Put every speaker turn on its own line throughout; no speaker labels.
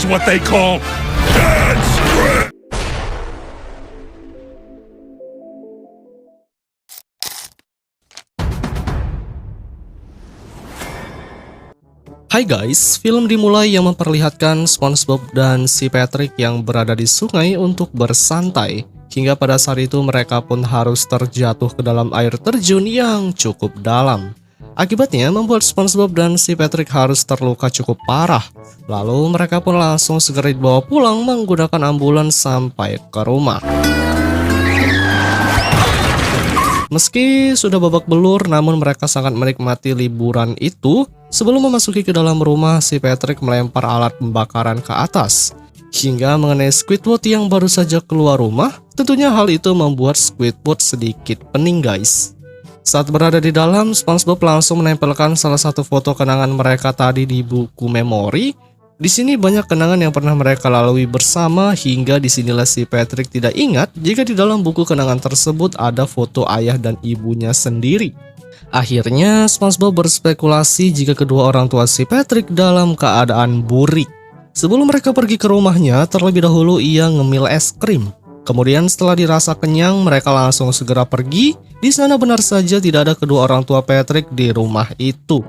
is what they call bad script!
Hai guys, film dimulai yang memperlihatkan SpongeBob dan si Patrick yang berada di sungai untuk bersantai. Hingga pada saat itu mereka pun harus terjatuh ke dalam air terjun yang cukup dalam. Akibatnya membuat SpongeBob dan si Patrick harus terluka cukup parah. Lalu mereka pun langsung segera dibawa pulang menggunakan ambulans sampai ke rumah. Meski sudah babak belur, namun mereka sangat menikmati liburan itu. Sebelum memasuki ke dalam rumah, si Patrick melempar alat pembakaran ke atas hingga mengenai Squidward yang baru saja keluar rumah. Tentunya hal itu membuat Squidward sedikit pening guys. Saat berada di dalam, SpongeBob langsung menempelkan salah satu foto kenangan mereka tadi di buku memori. Di sini banyak kenangan yang pernah mereka lalui bersama, hingga disinilah si Patrick tidak ingat jika di dalam buku kenangan tersebut ada foto ayah dan ibunya sendiri. Akhirnya SpongeBob berspekulasi jika kedua orang tua si Patrick dalam keadaan burik. Sebelum mereka pergi ke rumahnya, terlebih dahulu ia ngemil es krim. Kemudian setelah dirasa kenyang, mereka langsung segera pergi. Di sana benar saja tidak ada kedua orang tua Patrick di rumah itu.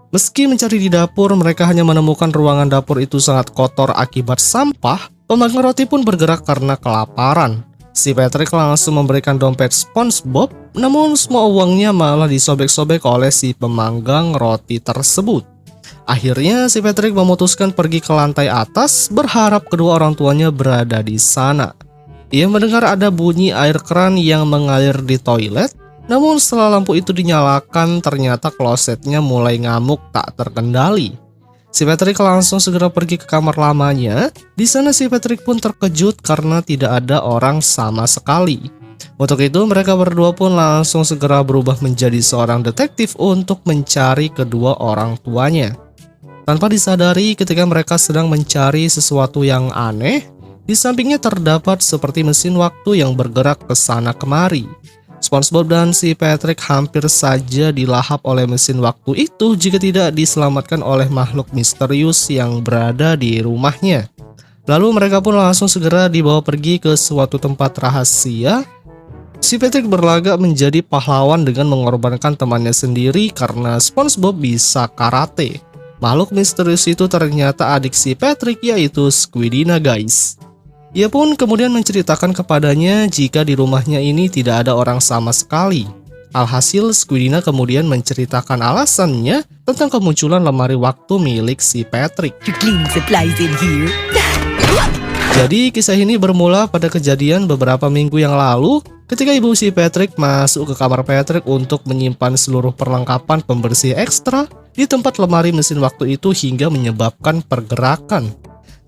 Meski mencari di dapur, mereka hanya menemukan ruangan dapur itu sangat kotor akibat sampah. Pemanggang roti pun bergerak karena kelaparan. Si Patrick langsung memberikan dompet SpongeBob, namun semua uangnya malah disobek-sobek oleh si pemanggang roti tersebut. Akhirnya si Patrick memutuskan pergi ke lantai atas, berharap kedua orang tuanya berada di sana. Ia mendengar ada bunyi air keran yang mengalir di toilet. Namun setelah lampu itu dinyalakan, ternyata klosetnya mulai ngamuk tak terkendali. Si Patrick langsung segera pergi ke kamar lamanya. Di sana si Patrick pun terkejut karena tidak ada orang sama sekali. Untuk itu mereka berdua pun langsung segera berubah menjadi seorang detektif untuk mencari kedua orang tuanya. Tanpa disadari ketika mereka sedang mencari sesuatu yang aneh, di sampingnya terdapat seperti mesin waktu yang bergerak ke sana kemari. SpongeBob dan si Patrick hampir saja dilahap oleh mesin waktu itu jika tidak diselamatkan oleh makhluk misterius yang berada di rumahnya. Lalu mereka pun langsung segera dibawa pergi ke suatu tempat rahasia. Si Patrick berlagak menjadi pahlawan dengan mengorbankan temannya sendiri karena SpongeBob bisa karate. Makhluk misterius itu ternyata adik si Patrick, yaitu Squidina guys. Ia pun kemudian menceritakan kepadanya jika di rumahnya ini tidak ada orang sama sekali. Alhasil Squidina kemudian menceritakan alasannya tentang kemunculan lemari waktu milik si Patrick. Jadi kisah ini bermula pada kejadian beberapa minggu yang lalu ketika ibu si Patrick masuk ke kamar Patrick untuk menyimpan seluruh perlengkapan pembersih ekstra di tempat lemari mesin waktu itu hingga menyebabkan pergerakan.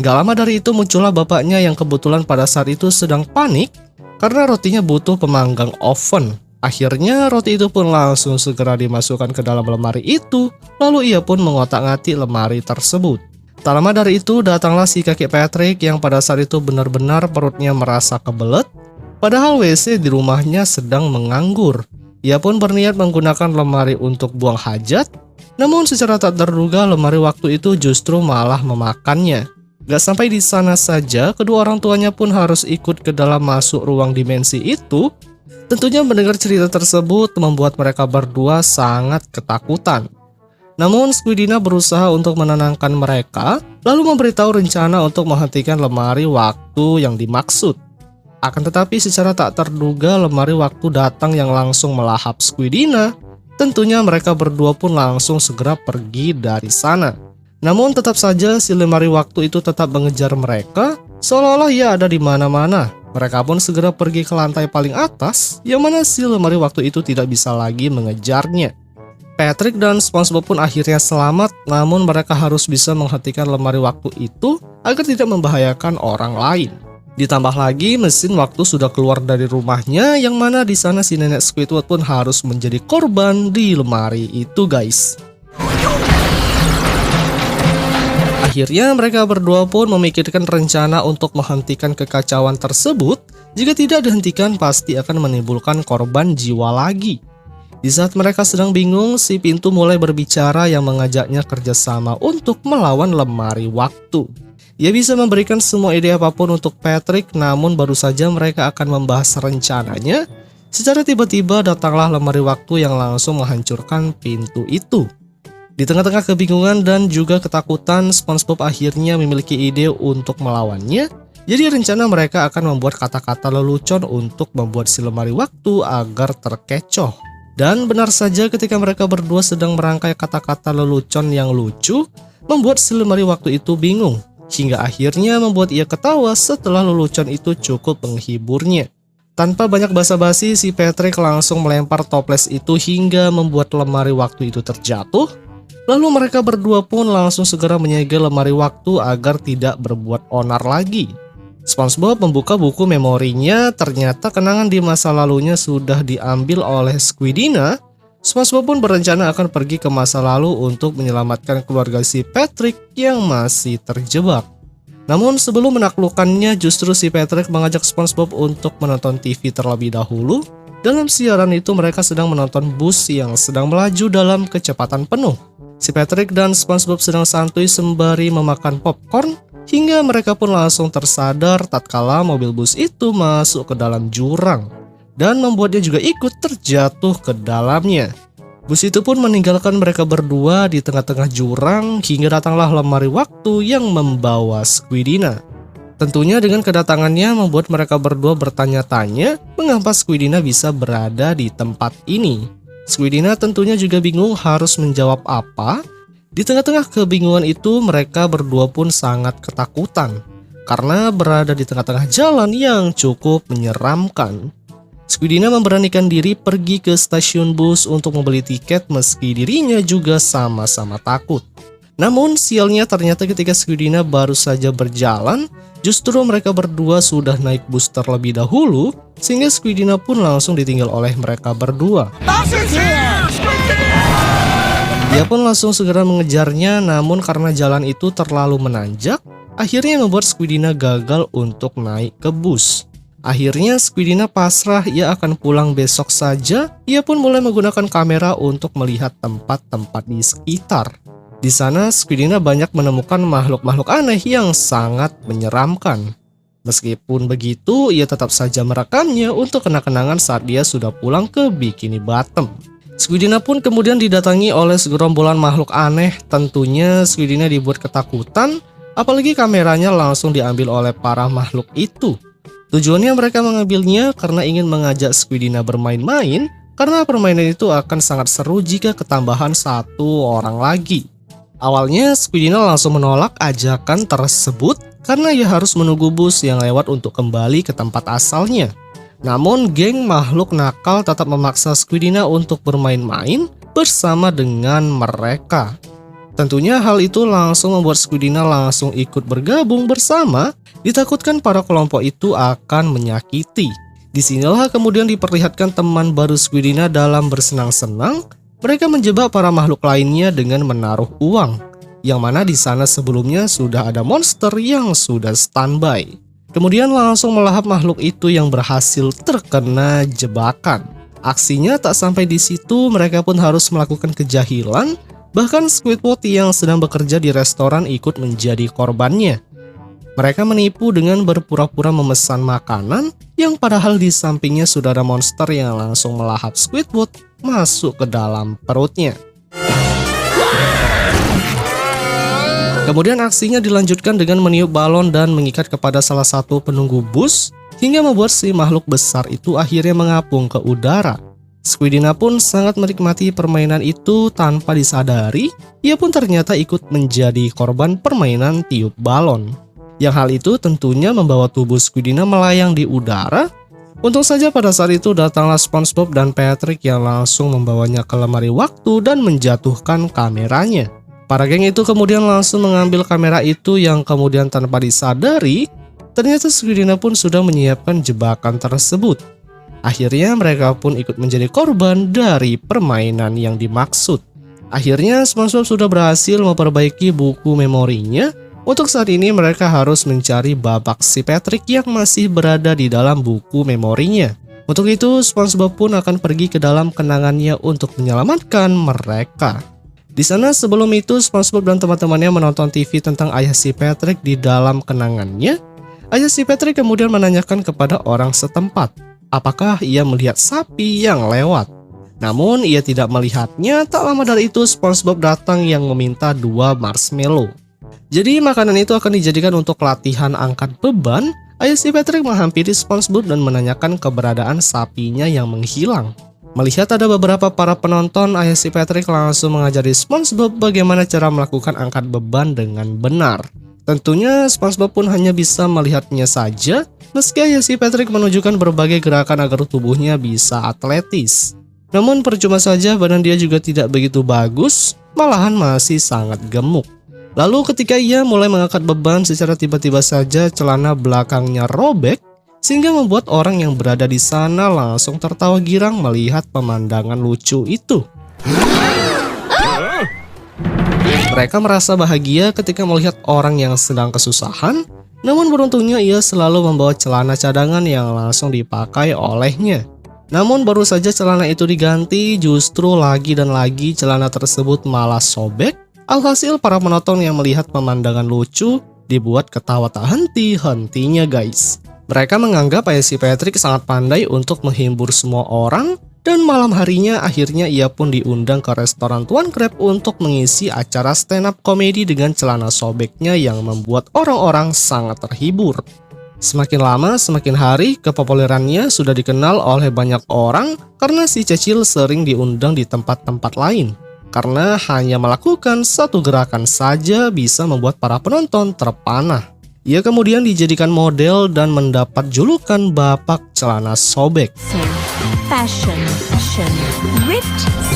Gak lama dari itu muncullah bapaknya yang kebetulan pada saat itu sedang panik karena rotinya butuh pemanggang oven. Akhirnya roti itu pun langsung segera dimasukkan ke dalam lemari itu, lalu ia pun mengotak-ngatik lemari tersebut. Tak lama dari itu datanglah si kakek Patrick yang pada saat itu benar-benar perutnya merasa kebelet, padahal WC di rumahnya sedang menganggur. Ia pun berniat menggunakan lemari untuk buang hajat, namun secara tak terduga lemari waktu itu justru malah memakannya. Gak sampai di sana saja, kedua orang tuanya pun harus ikut ke dalam masuk ruang dimensi itu. Tentunya mendengar cerita tersebut membuat mereka berdua sangat ketakutan. Namun Squidina berusaha untuk menenangkan mereka, lalu memberitahu rencana untuk menghentikan lemari waktu yang dimaksud. Akan tetapi secara tak terduga lemari waktu datang yang langsung melahap Squidina. Tentunya mereka berdua pun langsung segera pergi dari sana. Namun tetap saja si lemari waktu itu tetap mengejar mereka, seolah-olah ia ada di mana-mana. Mereka pun segera pergi ke lantai paling atas, yang mana si lemari waktu itu tidak bisa lagi mengejarnya. Patrick dan SpongeBob pun akhirnya selamat, namun mereka harus bisa menghentikan lemari waktu itu agar tidak membahayakan orang lain. Ditambah lagi mesin waktu sudah keluar dari rumahnya, yang mana di sana si nenek Squidward pun harus menjadi korban di lemari itu guys. Akhirnya mereka berdua pun memikirkan rencana untuk menghentikan kekacauan tersebut. Jika tidak dihentikan pasti akan menimbulkan korban jiwa lagi. Di saat mereka sedang bingung, si pintu mulai berbicara yang mengajaknya kerjasama untuk melawan lemari waktu. Ia bisa memberikan semua ide apapun untuk Patrick, namun baru saja mereka akan membahas rencananya, secara tiba-tiba datanglah lemari waktu yang langsung menghancurkan pintu itu. Di tengah-tengah kebingungan dan juga ketakutan, SpongeBob akhirnya memiliki ide untuk melawannya. Jadi rencana mereka akan membuat kata-kata lelucon untuk membuat si lemari waktu agar terkecoh. Dan benar saja ketika mereka berdua sedang merangkai kata-kata lelucon yang lucu, membuat si lemari waktu itu bingung. Hingga akhirnya membuat ia ketawa setelah lelucon itu cukup menghiburnya. Tanpa banyak basa-basi, si Patrick langsung melempar toples itu hingga membuat lemari waktu itu terjatuh. Lalu mereka berdua pun langsung segera menyegel lemari waktu agar tidak berbuat onar lagi. SpongeBob membuka buku memorinya, ternyata kenangan di masa lalunya sudah diambil oleh Squidina. SpongeBob pun berencana akan pergi ke masa lalu untuk menyelamatkan keluarga si Patrick yang masih terjebak. Namun sebelum menaklukkannya, justru si Patrick mengajak SpongeBob untuk menonton TV terlebih dahulu. Dalam siaran itu mereka sedang menonton bus yang sedang melaju dalam kecepatan penuh. Si Patrick dan SpongeBob sedang santuy sembari memakan popcorn, hingga mereka pun langsung tersadar tatkala mobil bus itu masuk ke dalam jurang. Dan membuatnya juga ikut terjatuh ke dalamnya. Bus itu pun meninggalkan mereka berdua di tengah-tengah jurang hingga datanglah lemari waktu yang membawa Squidina. Tentunya dengan kedatangannya membuat mereka berdua bertanya-tanya mengapa Squidina bisa berada di tempat ini. Squidina tentunya juga bingung harus menjawab apa. Di tengah-tengah kebingungan itu mereka berdua pun sangat ketakutan karena berada di tengah-tengah jalan yang cukup menyeramkan. Squidina memberanikan diri pergi ke stasiun bus untuk membeli tiket meski dirinya juga sama-sama takut. Namun sialnya ternyata ketika Squidina baru saja berjalan, justru mereka berdua sudah naik bus terlebih dahulu, sehingga Squidina pun langsung ditinggal oleh mereka berdua. Dia pun langsung segera mengejarnya, namun karena jalan itu terlalu menanjak, akhirnya membuat Squidina gagal untuk naik ke bus. Akhirnya Squidina pasrah, ia akan pulang besok saja. Ia pun mulai menggunakan kamera untuk melihat tempat-tempat di sekitar. Di sana Squidina banyak menemukan makhluk-makhluk aneh yang sangat menyeramkan. Meskipun begitu, ia tetap saja merekamnya untuk kenang-kenangan saat dia sudah pulang ke Bikini Bottom. Squidina pun kemudian didatangi oleh segerombolan makhluk aneh. Tentunya Squidina dibuat ketakutan, apalagi kameranya langsung diambil oleh para makhluk itu. Tujuannya mereka mengambilnya karena ingin mengajak Squidina bermain-main, karena permainan itu akan sangat seru jika ketambahan satu orang lagi. Awalnya Squidina langsung menolak ajakan tersebut karena ia harus menunggu bus yang lewat untuk kembali ke tempat asalnya. Namun geng makhluk nakal tetap memaksa Squidina untuk bermain-main bersama dengan mereka. Tentunya hal itu langsung membuat Squidina langsung ikut bergabung bersama. Ditakutkan para kelompok itu akan menyakiti. Disinilah kemudian diperlihatkan teman baru Squidina dalam bersenang-senang. Mereka menjebak para makhluk lainnya dengan menaruh uang, yang mana di sana sebelumnya sudah ada monster yang sudah standby. Kemudian langsung melahap makhluk itu yang berhasil terkena jebakan. Aksinya tak sampai di situ, mereka pun harus melakukan kejahilan. Bahkan Squidward yang sedang bekerja di restoran ikut menjadi korbannya. Mereka menipu dengan berpura-pura memesan makanan yang padahal di sampingnya sudah ada monster yang langsung melahap Squidward masuk ke dalam perutnya. Kemudian aksinya dilanjutkan dengan meniup balon dan mengikat kepada salah satu penunggu bus hingga membuat si makhluk besar itu akhirnya mengapung ke udara. Squidina pun sangat menikmati permainan itu tanpa disadari, ia pun ternyata ikut menjadi korban permainan tiup balon. Yang hal itu tentunya membawa tubuh Squidina melayang di udara. Untung saja pada saat itu datanglah SpongeBob dan Patrick yang langsung membawanya ke lemari waktu dan menjatuhkan kameranya. Para geng itu kemudian langsung mengambil kamera itu yang kemudian tanpa disadari, ternyata Squidina pun sudah menyiapkan jebakan tersebut. Akhirnya mereka pun ikut menjadi korban dari permainan yang dimaksud. Akhirnya SpongeBob sudah berhasil memperbaiki buku memorinya. Untuk saat ini mereka harus mencari babak si Patrick yang masih berada di dalam buku memorinya. Untuk itu SpongeBob pun akan pergi ke dalam kenangannya untuk menyelamatkan mereka. Di sana sebelum itu SpongeBob dan teman-temannya menonton TV tentang ayah si Patrick di dalam kenangannya. Ayah si Patrick kemudian menanyakan kepada orang setempat, apakah ia melihat sapi yang lewat. Namun ia tidak melihatnya. Tak lama dari itu SpongeBob datang yang meminta 2 marshmallow. Jadi makanan itu akan dijadikan untuk latihan angkat beban. Ayah si Patrick menghampiri SpongeBob dan menanyakan keberadaan sapinya yang menghilang. Melihat ada beberapa para penonton, ayah si Patrick langsung mengajari SpongeBob bagaimana cara melakukan angkat beban dengan benar. Tentunya SpongeBob pun hanya bisa melihatnya saja, meski ayah si Patrick menunjukkan berbagai gerakan agar tubuhnya bisa atletis. Namun percuma saja, badan dia juga tidak begitu bagus, malahan masih sangat gemuk. Lalu ketika ia mulai mengangkat beban, secara tiba-tiba saja celana belakangnya robek, sehingga membuat orang yang berada di sana langsung tertawa girang melihat pemandangan lucu itu. Mereka merasa bahagia ketika melihat orang yang sedang kesusahan, namun beruntungnya ia selalu membawa celana cadangan yang langsung dipakai olehnya. Namun baru saja celana itu diganti, justru lagi dan lagi celana tersebut malah sobek. Alhasil para penonton yang melihat pemandangan lucu dibuat ketawa tak henti-hentinya guys. Mereka menganggap ayah si Patrick sangat pandai untuk menghibur semua orang, dan malam harinya akhirnya ia pun diundang ke restoran Tuan Crab untuk mengisi acara stand up komedi dengan celana sobeknya yang membuat orang-orang sangat terhibur. Semakin lama, semakin hari, kepopulerannya sudah dikenal oleh banyak orang karena si Cecil sering diundang di tempat-tempat lain. Karena hanya melakukan satu gerakan saja bisa membuat para penonton terpanah. Ia kemudian dijadikan model dan mendapat julukan Bapak Celana Sobek.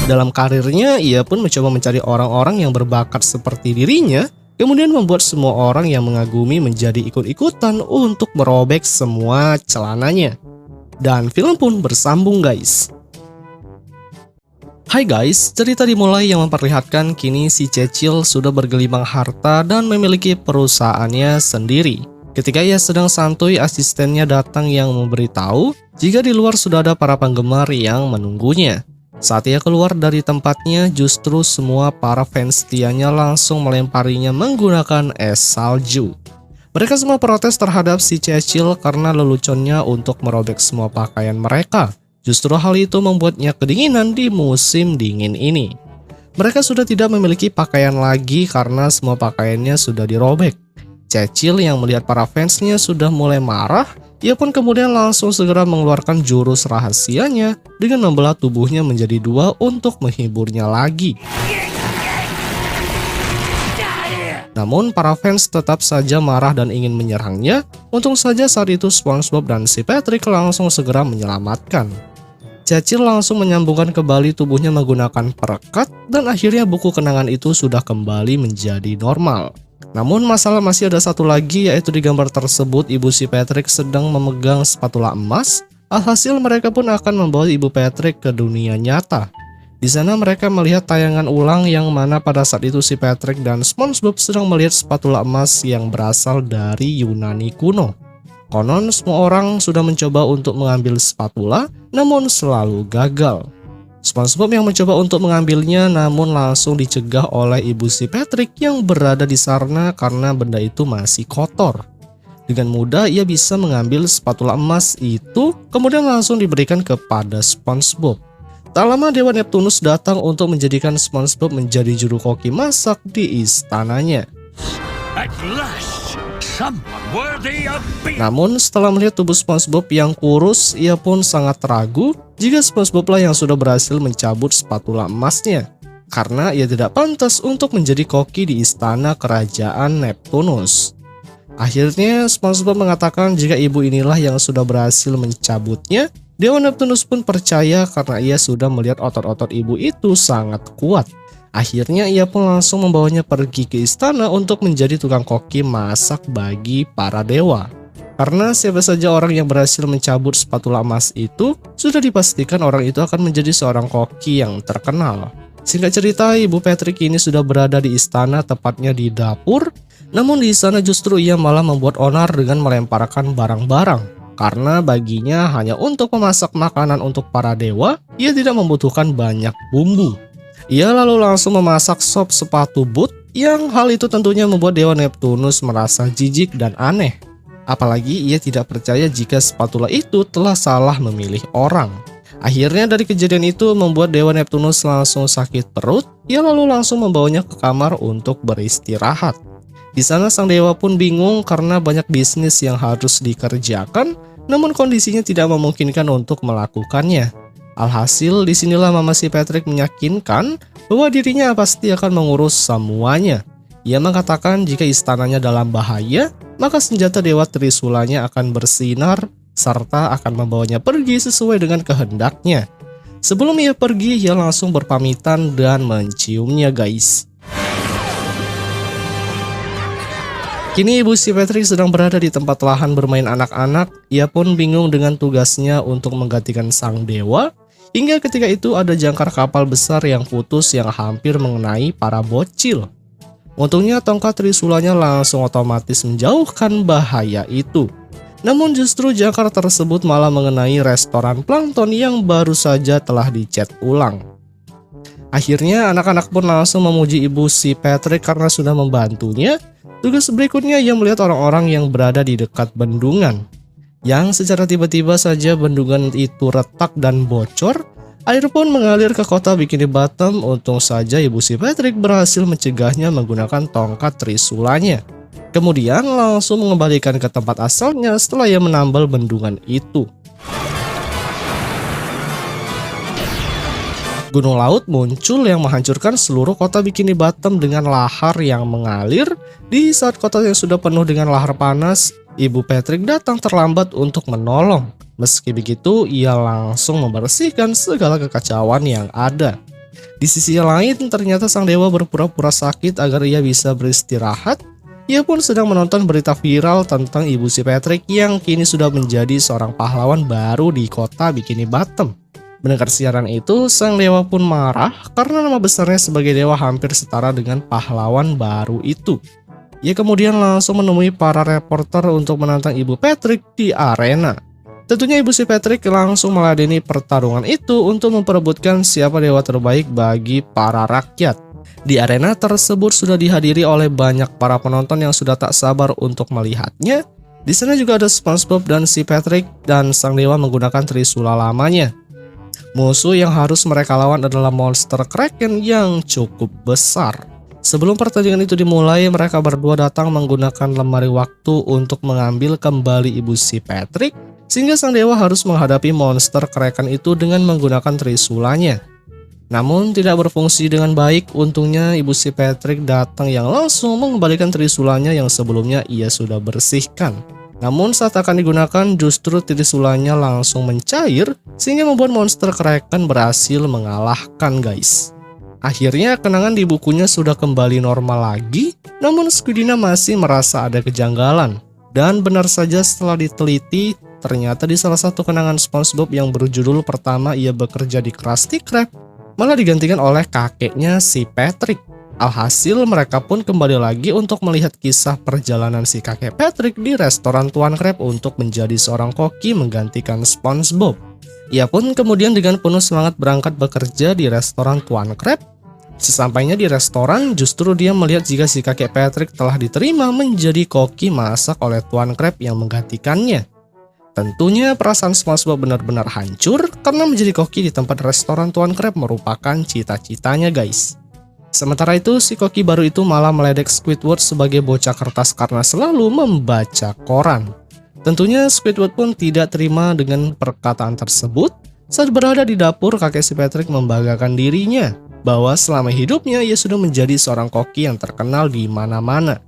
Dalam karirnya, ia pun mencoba mencari orang-orang yang berbakat seperti dirinya, kemudian membuat semua orang yang mengagumi menjadi ikut-ikutan untuk merobek semua celananya. Dan film pun bersambung guys. Hai guys, cerita dimulai yang memperlihatkan kini si Cecil sudah bergelimang harta dan memiliki perusahaannya sendiri. Ketika ia sedang santuy, asistennya datang yang memberitahu jika di luar sudah ada para penggemar yang menunggunya. Saat ia keluar dari tempatnya, justru semua para fans setianya langsung melemparinya menggunakan es salju. Mereka semua protes terhadap si Cecil karena leluconnya untuk merobek semua pakaian mereka. Justru hal itu membuatnya kedinginan di musim dingin ini. Mereka sudah tidak memiliki pakaian lagi karena semua pakaiannya sudah dirobek. Cecil yang melihat para fansnya sudah mulai marah, ia pun kemudian langsung segera mengeluarkan jurus rahasianya dengan membelah tubuhnya menjadi 2 untuk menghiburnya lagi. Namun para fans tetap saja marah dan ingin menyerangnya. Untung saja saat itu SpongeBob dan si Patrick langsung segera menyelamatkan. Cecil langsung menyambungkan kembali tubuhnya menggunakan perekat dan akhirnya buku kenangan itu sudah kembali menjadi normal. Namun masalah masih ada satu lagi, yaitu di gambar tersebut ibu si Patrick sedang memegang spatula emas. Alhasil mereka pun akan membawa ibu Patrick ke dunia nyata. Di sana mereka melihat tayangan ulang yang mana pada saat itu si Patrick dan SpongeBob sedang melihat spatula emas yang berasal dari Yunani kuno. Konon semua orang sudah mencoba untuk mengambil spatula, namun selalu gagal. SpongeBob yang mencoba untuk mengambilnya namun langsung dicegah oleh ibu si Patrick yang berada di sana karena benda itu masih kotor. Dengan mudah ia bisa mengambil spatula emas itu, kemudian langsung diberikan kepada SpongeBob. Tak lama Dewa Neptunus datang untuk menjadikan SpongeBob menjadi juru koki masak di istananya.
At last, someone worthy of being.
Namun setelah melihat tubuh SpongeBob yang kurus, ia pun sangat ragu jika SpongeBob lah yang sudah berhasil mencabut spatula emasnya. Karena ia tidak pantas untuk menjadi koki di istana kerajaan Neptunus. Akhirnya SpongeBob mengatakan jika ibu inilah yang sudah berhasil mencabutnya. Dewa Neptunus pun percaya karena ia sudah melihat otot-otot ibu itu sangat kuat. Akhirnya ia pun langsung membawanya pergi ke istana untuk menjadi tukang koki masak bagi para dewa. Karena siapa saja orang yang berhasil mencabut spatula emas itu, sudah dipastikan orang itu akan menjadi seorang koki yang terkenal. Singkat cerita, ibu Patrick ini sudah berada di istana, tepatnya di dapur. Namun di sana justru ia malah membuat onar dengan melemparkan barang-barang. Karena baginya hanya untuk memasak makanan untuk para dewa, ia tidak membutuhkan banyak bumbu. Ia lalu langsung memasak sop sepatu boot, yang hal itu tentunya membuat Dewa Neptunus merasa jijik dan aneh. Apalagi ia tidak percaya jika spatula itu telah salah memilih orang. Akhirnya dari kejadian itu membuat Dewa Neptunus langsung sakit perut. Ia lalu langsung membawanya ke kamar untuk beristirahat. Di sana sang dewa pun bingung karena banyak bisnis yang harus dikerjakan, namun kondisinya tidak memungkinkan untuk melakukannya. Alhasil disinilah mama si Patrick meyakinkan bahwa dirinya pasti akan mengurus semuanya. Ia mengatakan jika istananya dalam bahaya, maka senjata Dewa Trisulanya akan bersinar serta akan membawanya pergi sesuai dengan kehendaknya. Sebelum ia pergi, ia langsung berpamitan dan menciumnya guys. Kini ibu si Patrick sedang berada di tempat lahan bermain anak-anak. Ia pun bingung dengan tugasnya untuk menggantikan sang dewa. Hingga ketika itu ada jangkar kapal besar yang putus yang hampir mengenai para bocil. Untungnya tongkat Trisulanya langsung otomatis menjauhkan bahaya itu. Namun justru jangkar tersebut malah mengenai restoran plankton yang baru saja telah dicat ulang. Akhirnya anak-anak pun langsung memuji ibu si Patrick karena sudah membantunya. Tugas berikutnya ia melihat orang-orang yang berada di dekat bendungan. Yang secara tiba-tiba saja bendungan itu retak dan bocor, air pun mengalir ke kota Bikini Bottom. Untung saja ibu si Patrick berhasil mencegahnya menggunakan tongkat Trisulanya. Kemudian langsung mengembalikan ke tempat asalnya setelah ia menambal bendungan itu. Gunung laut muncul yang menghancurkan seluruh kota Bikini Bottom dengan lahar yang mengalir. Di saat kota yang sudah penuh dengan lahar panas, Ibu Patrick datang terlambat untuk menolong. Meski begitu, ia langsung membersihkan segala kekacauan yang ada. Di sisi lain, ternyata sang dewa berpura-pura sakit agar ia bisa beristirahat. Ia pun sedang menonton berita viral tentang ibu si Patrick yang kini sudah menjadi seorang pahlawan baru di kota Bikini Bottom. Mendengar siaran itu, sang dewa pun marah karena nama besarnya sebagai dewa hampir setara dengan pahlawan baru itu. Ia kemudian langsung menemui para reporter untuk menantang ibu Patrick di arena. Tentunya ibu si Patrick langsung meladeni pertarungan itu untuk memperebutkan siapa dewa terbaik bagi para rakyat. Di arena tersebut sudah dihadiri oleh banyak para penonton yang sudah tak sabar untuk melihatnya. Di sana juga ada SpongeBob dan si Patrick dan sang dewa menggunakan Trisula lamanya. Musuh yang harus mereka lawan adalah monster Kraken yang cukup besar. Sebelum pertandingan itu dimulai, mereka berdua datang menggunakan lemari waktu untuk mengambil kembali ibu si Patrick, sehingga sang dewa harus menghadapi monster Kraken itu dengan menggunakan Trisulanya. Namun tidak berfungsi dengan baik, untungnya ibu si Patrick datang yang langsung mengembalikan Trisulanya yang sebelumnya ia sudah bersihkan. Namun saat akan digunakan, justru Trisulanya langsung mencair, sehingga membuat monster Kraken berhasil mengalahkan guys. Akhirnya kenangan di bukunya sudah kembali normal lagi, namun Squidina masih merasa ada kejanggalan. Dan benar saja setelah diteliti, ternyata di salah satu kenangan SpongeBob yang berjudul pertama ia bekerja di Krusty Krab, malah digantikan oleh kakeknya si Patrick. Alhasil mereka pun kembali lagi untuk melihat kisah perjalanan si kakek Patrick di restoran Tuan Krab untuk menjadi seorang koki menggantikan SpongeBob. Ia pun kemudian dengan penuh semangat berangkat bekerja di restoran Tuan Krab. Sesampainya di restoran, justru dia melihat jika si kakek Patrick telah diterima menjadi koki masak oleh Tuan Krab yang menggantikannya. Tentunya perasaan SpongeBob benar-benar hancur karena menjadi koki di tempat restoran Tuan Krab merupakan cita-citanya guys. Sementara itu, si koki baru itu malah meledek Squidward sebagai bocah kertas karena selalu membaca koran. Tentunya Squidward pun tidak terima dengan perkataan tersebut. Saat berada di dapur, kakek si Patrick membanggakan dirinya bahwa selama hidupnya ia sudah menjadi seorang koki yang terkenal di mana-mana.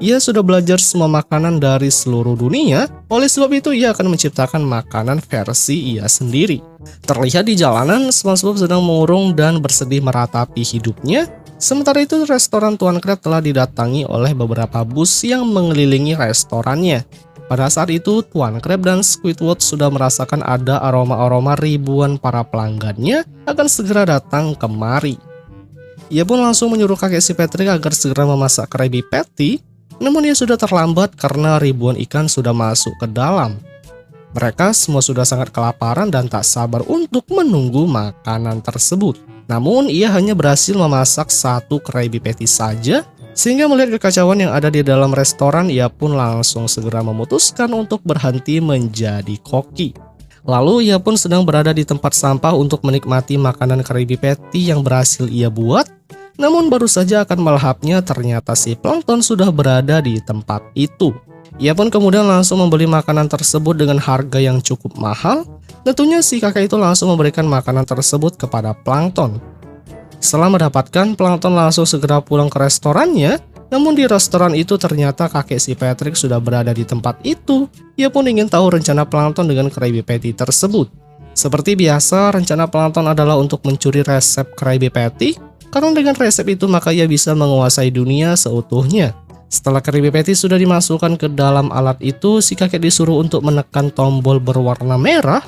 Ia sudah belajar semua makanan dari seluruh dunia, oleh sebab itu ia akan menciptakan makanan versi ia sendiri. Terlihat di jalanan, SpongeBob sedang mengurung dan bersedih meratapi hidupnya. Sementara itu, restoran Tuan Krab telah didatangi oleh beberapa bus yang mengelilingi restorannya. Pada saat itu, Tuan Krab dan Squidward sudah merasakan ada aroma-aroma ribuan para pelanggannya akan segera datang kemari. Ia pun langsung menyuruh kakek si Patrick agar segera memasak Krabby Patty, namun ia sudah terlambat karena ribuan ikan sudah masuk ke dalam. Mereka semua sudah sangat kelaparan dan tak sabar untuk menunggu makanan tersebut. Namun ia hanya berhasil memasak satu Krabby Patty saja, sehingga melihat kekacauan yang ada di dalam restoran, ia pun langsung segera memutuskan untuk berhenti menjadi koki. Lalu ia pun sedang berada di tempat sampah untuk menikmati makanan Krabby Patty yang berhasil ia buat. Namun baru saja akan melahapnya, ternyata si plankton sudah berada di tempat itu. Ia pun kemudian langsung membeli makanan tersebut dengan harga yang cukup mahal. Tentunya si kakek itu langsung memberikan makanan tersebut kepada plankton. Setelah mendapatkan, plankton langsung segera pulang ke restorannya. Namun di restoran itu ternyata kakek si Patrick sudah berada di tempat itu. Ia pun ingin tahu rencana plankton dengan Krabby Patty tersebut. Seperti biasa, rencana plankton adalah untuk mencuri resep Krabby Patty, karena dengan resep itu maka ia bisa menguasai dunia seutuhnya. Setelah Krabby Patty sudah dimasukkan ke dalam alat itu, si kakek disuruh untuk menekan tombol berwarna merah.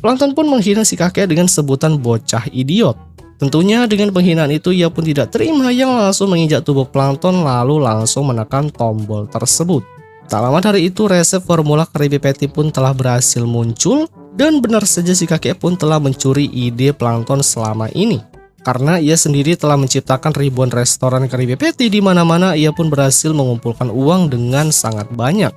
Plankton pun menghina si kakek dengan sebutan bocah idiot. Tentunya dengan penghinaan itu ia pun tidak terima, yang langsung menginjak tubuh plankton lalu langsung menekan tombol tersebut. Tak lama dari itu resep formula Krabby Patty pun telah berhasil muncul, dan benar saja si kakek pun telah mencuri ide plankton selama ini. Karena ia sendiri telah menciptakan ribuan restoran Krabby Patty di mana-mana, ia pun berhasil mengumpulkan uang dengan sangat banyak.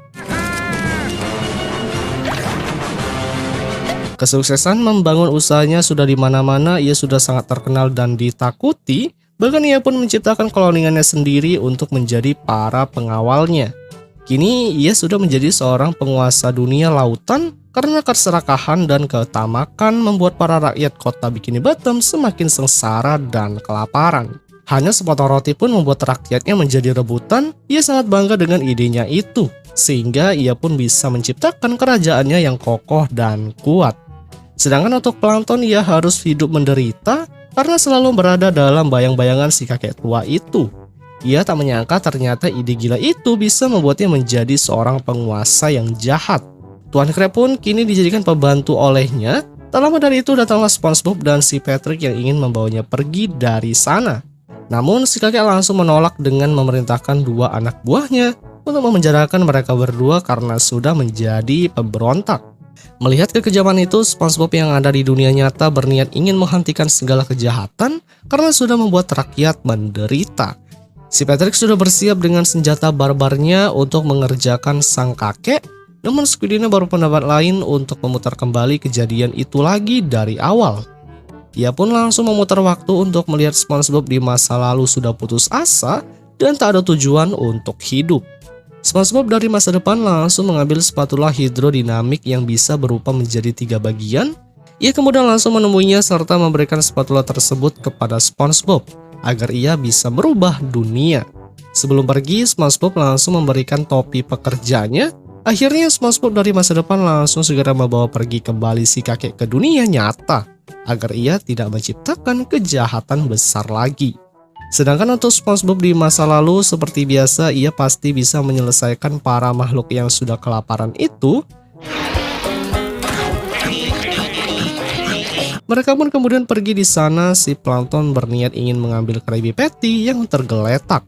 Kesuksesan membangun usahanya sudah di mana-mana, ia sudah sangat terkenal dan ditakuti. Bahkan ia pun menciptakan koloniannya sendiri untuk menjadi para pengawalnya. Kini ia sudah menjadi seorang penguasa dunia lautan karena keserakahan dan ketamakan membuat para rakyat kota Bikini Bottom semakin sengsara dan kelaparan. Hanya sepotong roti pun membuat rakyatnya menjadi rebutan. Ia sangat bangga dengan idenya itu, sehingga ia pun bisa menciptakan kerajaannya yang kokoh dan kuat. Sedangkan untuk plankton, ia harus hidup menderita karena selalu berada dalam bayang-bayangan si kakek tua itu. Ia tak menyangka ternyata ide gila itu bisa membuatnya menjadi seorang penguasa yang jahat. Tuan Crab pun kini dijadikan pembantu olehnya. Tak lama dari itu datanglah SpongeBob dan si Patrick yang ingin membawanya pergi dari sana. Namun si kakek langsung menolak dengan memerintahkan dua anak buahnya untuk memenjarakan mereka berdua karena sudah menjadi pemberontak. Melihat kekejaman itu, SpongeBob yang ada di dunia nyata berniat ingin menghentikan segala kejahatan karena sudah membuat rakyat menderita. Si Patrick sudah bersiap dengan senjata barbarnya untuk mengerjakan sang kakek, namun Squidina baru pendapat lain untuk memutar kembali kejadian itu lagi dari awal. Ia pun langsung memutar waktu untuk melihat SpongeBob di masa lalu sudah putus asa dan tak ada tujuan untuk hidup. SpongeBob dari masa depan langsung mengambil spatula hidrodinamik yang bisa berupa menjadi 3 bagian. Ia kemudian langsung menemuinya serta memberikan spatula tersebut kepada SpongeBob agar ia bisa merubah dunia. Sebelum pergi, SpongeBob langsung memberikan topi pekerjanya. Akhirnya SpongeBob dari masa depan langsung segera membawa pergi kembali si kakek ke dunia nyata agar ia tidak menciptakan kejahatan besar lagi. Sedangkan untuk SpongeBob di masa lalu, seperti biasa ia pasti bisa menyelesaikan para makhluk yang sudah kelaparan itu. Mereka pun kemudian pergi di sana. Si plankton berniat ingin mengambil Krabby Patty yang tergeletak.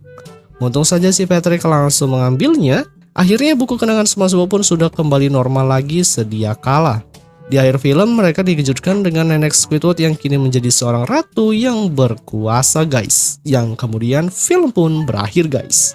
Untung saja si Patrick langsung mengambilnya. Akhirnya buku kenangan SpongeBob pun sudah kembali normal lagi sedia kala. Di akhir film mereka dikejutkan dengan nenek Squidward yang kini menjadi seorang ratu yang berkuasa guys. Yang kemudian film pun berakhir guys.